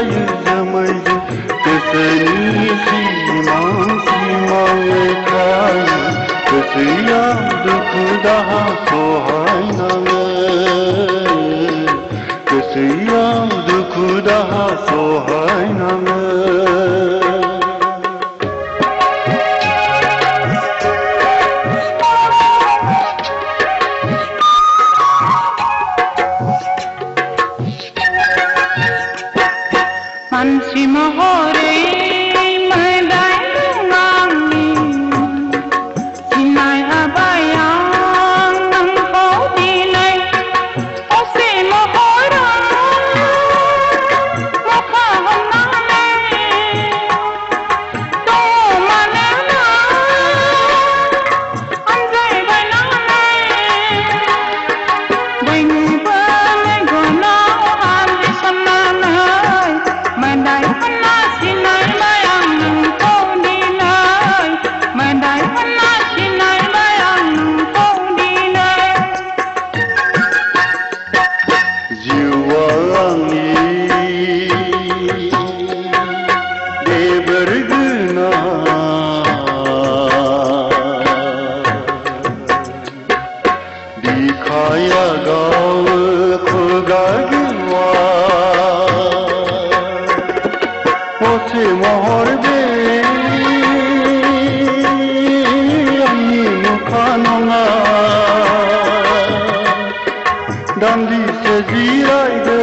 yüzümüzü Keseni simangı kay Kesiyadık daha sohaynanı Kesiyadık daha sohaynanı Mansi mahore madai ngangi sinai abayang nang kau dinai ose mahora mukha honane to manana anjay banane bing bane gona andi sanana Mandai panna sinai bayang nang kau dinai Mandai panna sinai bayang nang kau dinai Jiwangi de berguna Dikhaya gav khugagwa Ose mohor be Ani mukhanonga Dandi se zirai de